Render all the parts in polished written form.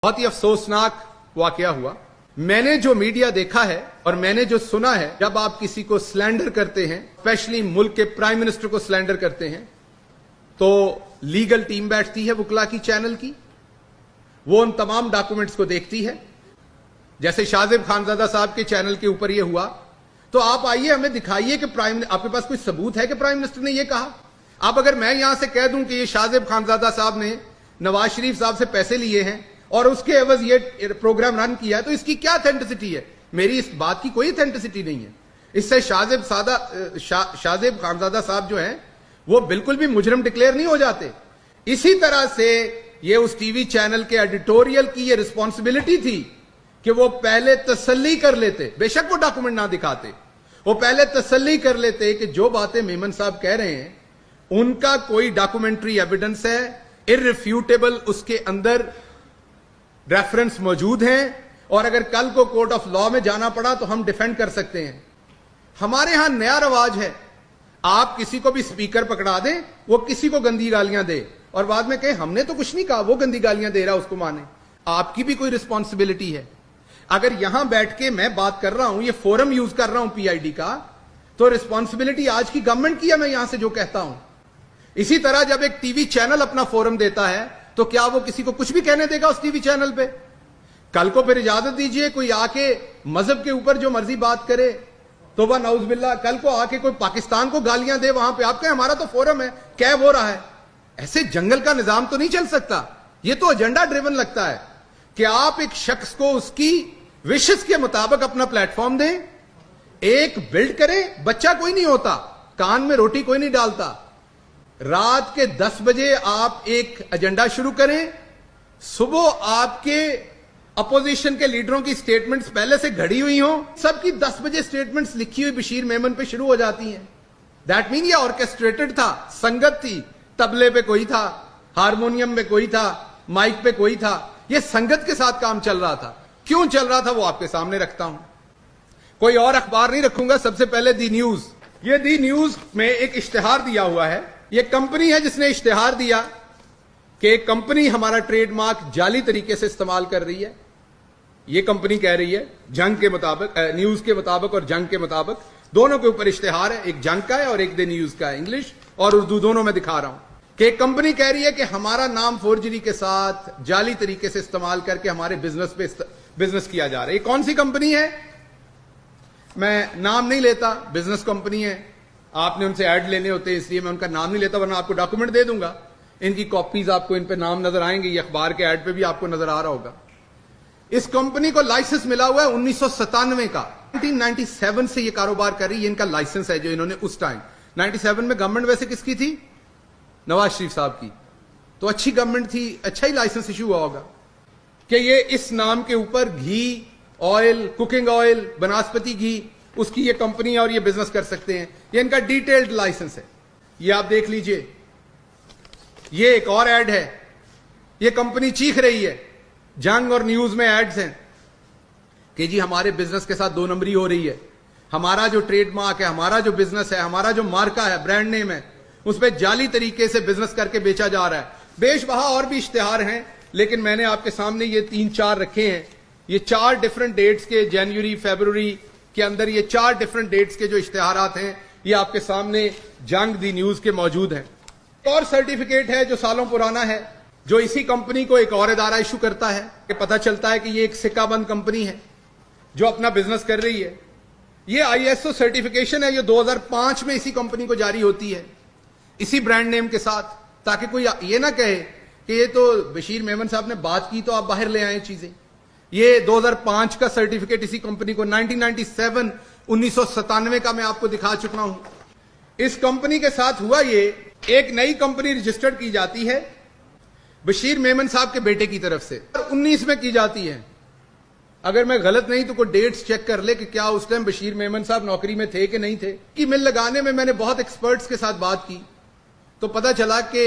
बहुत ही अफसोसनाक वाकया हुआ। मैंने जो मीडिया देखा है और मैंने जो सुना है, जब आप किसी को स्लैंडर करते हैं, स्पेशली मुल्क के प्राइम मिनिस्टर को स्लैंडर करते हैं, तो लीगल टीम बैठती है वकला की, चैनल की, वो उन तमाम डॉक्यूमेंट्स को देखती है। जैसे शाहजेब खानजादा साहब के चैनल के ऊपर ये हुआ, तो आप आइए हमें दिखाइए कि आपके पास कोई सबूत है कि प्राइम मिनिस्टर ने ये कहा। आप अगर मैं यहां से कह दूं कि ये शाहजेब खानजादा साहब ने नवाज शरीफ साहब से पैसे लिए हैं और उसके एवज ये प्रोग्राम रन किया है, तो इसकी क्या अथेंटिसिटी है? मेरी इस बात की कोई अथेंटिसिटी नहीं है। इससे शाहजेब खानजादा साहब जो हैं वो बिल्कुल भी मुजरिम डिक्लेयर नहीं हो जाते। इसी तरह से ये उस टीवी चैनल के एडिटोरियल की ये रिस्पॉन्सिबिलिटी थी कि वो पहले तसल्ली कर लेते, बेशक वो डॉक्यूमेंट ना दिखाते, वो पहले तसल्ली कर लेते कि जो बातें मेमन साहब कह रहे हैं उनका कोई डॉक्यूमेंट्री एविडेंस है, इररिफ्यूटेबल उसके अंदर रेफरेंस मौजूद हैं, और अगर कल को कोर्ट ऑफ लॉ में जाना पड़ा तो हम डिफेंड कर सकते हैं। हमारे यहां नया रवाज है, आप किसी को भी स्पीकर पकड़ा दें, वो किसी को गंदी गालियां दे और बाद में कहे हमने तो कुछ नहीं कहा, वो गंदी गालियां दे रहा, उसको माने। आपकी भी कोई रिस्पॉन्सिबिलिटी है। अगर यहां बैठ के मैं बात कर रहा हूं, ये फोरम यूज कर रहा हूं पीआईडी का, तो रिस्पॉन्सिबिलिटी आज की गवर्नमेंट की है, मैं यहां से जो कहता हूं। इसी तरह जब एक टीवी चैनल अपना फोरम देता है, तो क्या वो किसी को कुछ भी कहने देगा उस टीवी चैनल पे? कल को फिर इजाजत दीजिए कोई आके मजहब के ऊपर जो मर्जी बात करे, तो वह नाउजुबिल्लाह, कल को आके कोई पाकिस्तान को गालियां दे वहां पे, आप कहें हमारा तो फोरम है, क्या हो रहा है? ऐसे जंगल का निजाम तो नहीं चल सकता। ये तो एजेंडा ड्रिवन लगता है कि आप एक शख्स को उसकी विशेष के मुताबिक अपना प्लेटफॉर्म दें, एक बिल्ड करें। बच्चा कोई नहीं होता, कान में रोटी कोई नहीं डालता। रात के 10 बजे आप एक एजेंडा शुरू करें, सुबह आपके अपोजिशन के लीडरों की स्टेटमेंट्स पहले से घड़ी हुई हो, सबकी 10 बजे स्टेटमेंट्स लिखी हुई बशीर मेमन पे शुरू हो जाती हैं। दैट मीन ये ऑर्केस्ट्रेटेड था, संगत थी, तबले पे कोई था, हारमोनियम पे कोई था, माइक पे कोई था, ये संगत के साथ काम चल रहा था। क्यों चल रहा था वो आपके सामने रखता हूं। कोई और अखबार नहीं रखूंगा। सबसे पहले दी न्यूज, ये दी न्यूज में एक इश्तिहार दिया हुआ है। ये कंपनी है जिसने इश्तिहार दिया कि एक कंपनी हमारा ट्रेडमार्क जाली तरीके से इस्तेमाल कर रही है। ये कंपनी कह रही है जंग के मुताबिक, न्यूज के मुताबिक और जंग के मुताबिक, दोनों के ऊपर इश्तिहार है, एक जंग का है और एक द न्यूज का है, इंग्लिश और उर्दू दोनों में दिखा रहा हूं कि एक कंपनी कह रही है कि हमारा नाम फोर्जरी के साथ जाली तरीके से इस्तेमाल करके हमारे बिजनेस पे बिजनेस किया जा रहा है। ये कौन सी कंपनी है? मैं नाम नहीं लेता, बिजनेस कंपनी है, आपने उनसे ऐड लेने होते हैं इसलिए मैं उनका नाम नहीं लेता, वरना आपको डॉक्यूमेंट दे दूंगा। इनकी कॉपीज आपको, इन पे नाम नजर आएंगे, ये अखबार के ऐड पे भी आपको नजर आ रहा होगा। इस कंपनी को लाइसेंस मिला हुआ है 1997 का, 1997 से ये कारोबार कर रही है। इनका लाइसेंस है जो इन्होंने उस टाइम 97 में गवर्नमेंट वैसे किसकी थी? नवाज शरीफ साहब की। तो अच्छी गवर्नमेंट थी, अच्छा ही लाइसेंस इशू हुआ होगा कि ये इस नाम के ऊपर घी, ऑयल, कुकिंग ऑयल, वनस्पति घी, उसकी ये कंपनी और ये बिजनेस कर सकते हैं। ये इनका डिटेल्ड लाइसेंस है, ये आप देख लीजिए। ये एक और ऐड है, ये कंपनी चीख रही है, जंग और न्यूज में एड्स हैं कि जी हमारे बिजनेस के साथ 2 नंबरी हो रही है, हमारा जो ट्रेडमार्क है, हमारा जो बिजनेस है, हमारा जो मार्का है, ब्रांड नेम है, उस पर जाली तरीके से बिजनेस करके बेचा जा रहा है। बेशबहा और भी इश्तिहार हैं, लेकिन मैंने आपके सामने ये 3-4 रखे हैं। ये 4 डिफरेंट डेट्स के, जनवरी फरवरी के अंदर ये 4 डिफरेंट डेट्स के जो इश्तिहारात हैं, ये आपके सामने जंग दी न्यूज के मौजूद हैं। और सर्टिफिकेट है जो सालों पुराना है, जो इसी कंपनी को एक और इदारा इशू करता है कि पता चलता है कि ये एक सिक्काबंद कंपनी है जो अपना बिजनेस कर रही है। ये आईएसओ सर्टिफिकेशन है, ये 2005 में इसी कंपनी को जारी होती है, इसी ब्रांड नेम के साथ, ताकि कोई ये ना कहे कि ये तो बशीर मेमन साहब ने बात की तो आप बाहर ले आए चीजें। ये 2005 का सर्टिफिकेट इसी कंपनी को, 1997 1997 का मैं आपको दिखा चुका हूं। इस कंपनी के साथ हुआ ये, एक नई कंपनी रजिस्टर्ड की जाती है बशीर मेमन साहब के बेटे की तरफ से, 19 में की जाती है। अगर मैं गलत नहीं तो कोई डेट्स चेक कर ले कि क्या उस टाइम बशीर मेमन साहब नौकरी में थे कि नहीं थे। कि मिल लगाने में मैंने बहुत एक्सपर्ट्स के साथ बात की तो पता चला कि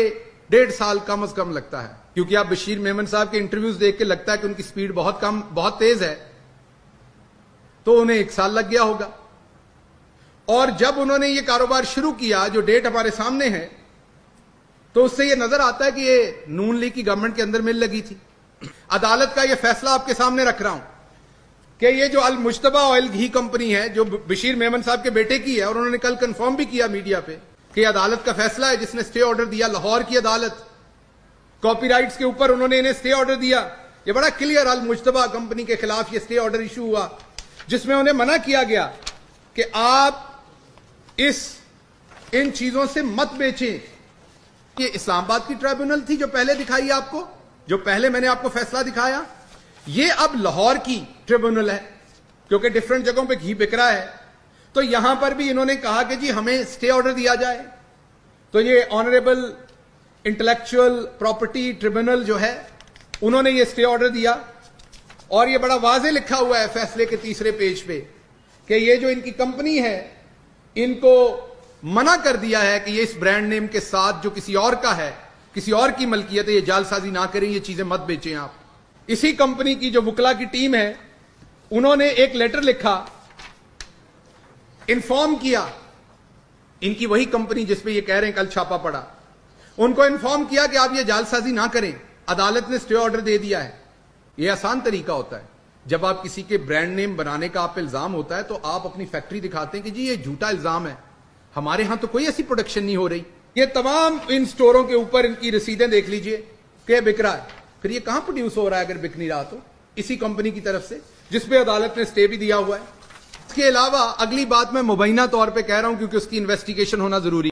1.5 साल कम अज कम लगता है, क्योंकि आप बशीर मेमन साहब के इंटरव्यूज देख के लगता है कि उनकी स्पीड बहुत कम, बहुत तेज है, तो उन्हें 1 साल लग गया होगा। और जब उन्होंने ये कारोबार शुरू किया, जो डेट हमारे सामने है, तो उससे ये नजर आता है कि ये नून लीग की गवर्नमेंट के अंदर मिल लगी थी। عدالت کا یہ فیصلہ آپ کے سامنے رکھ رہا ہوں کہ یہ جو المجتبہ آئل گھی کمپنی ہے جو بشیر میمن صاحب کے بیٹے کی ہے، اور انہوں نے کل کنفرم بھی کیا میڈیا پہ کہ یہ عدالت کا فیصلہ ہے جس نے اسٹے آرڈر دیا، لاہور کی عدالت، کاپی رائٹس کے اوپر انہوں نے انہیں اسٹے آرڈر دیا. یہ بڑا کلیئر المجتبہ کمپنی کے خلاف یہ اسٹے آرڈر ایشو ہوا جس میں انہیں منع کیا گیا کہ آپ ان چیزوں سے مت بیچیں. یہ اسلام آباد کی ٹریبونل تھی جو پہلے دکھائی آپ کو، جو پہلے میں نے آپ کو فیصلہ دکھایا. یہ اب لاہور کی ٹریبونل ہے کیونکہ ڈفرنٹ جگہوں پہ گھی بک رہا ہے. تو یہاں پر بھی انہوں نے کہا کہ جی ہمیں اسٹے آرڈر دیا جائے. تو یہ آنریبل انٹلیکچوئل پراپرٹی ٹریبونل جو ہے انہوں نے یہ اسٹے آرڈر دیا، اور یہ بڑا واضح لکھا ہوا ہے فیصلے کے تیسرے پیج پہ کہ یہ جو ان کی کمپنی ہے ان کو منع کر دیا ہے کہ یہ اس برانڈ نیم کے ساتھ جو کسی اور کا ہے، کسی اور کی ملکیت ہے، یہ جعل سازی نہ کریں، یہ چیزیں مت بیچیں آپ. اسی کمپنی کی جو وکلا کی ٹیم ہے انہوں نے ایک لیٹر لکھا، انفارم کیا، ان کی وہی کمپنی جس پہ یہ کہہ رہے ہیں کل چھاپا پڑا، ان کو انفارم کیا کہ آپ یہ جعل سازی نہ کریں، عدالت نے اسٹے آرڈر دے دیا ہے. یہ آسان طریقہ ہوتا ہے. جب آپ کسی کے برانڈ نیم بنانے کا آپ پہ الزام ہوتا ہے تو آپ اپنی فیکٹری دکھاتے ہیں کہ جی یہ جھوٹا الزام ہے، ہمارے ہاں تو کوئی ایسی پروڈکشن نہیں ہو رہی. یہ تمام ان سٹوروں کے اوپر ان کی رسیدیں دیکھ لیجئے کہ بک رہا ہے. پھر یہ کہاں پروڈیوس ہو رہا ہے اگر بک نہیں رہا تو؟ اسی کمپنی کی طرف سے جس پہ عدالت نے اسٹے بھی دیا ہوا ہے. اس کے علاوہ اگلی بات میں مبینہ طور پہ کہہ رہا ہوں کیونکہ اس کی انویسٹیگیشن ہونا ضروری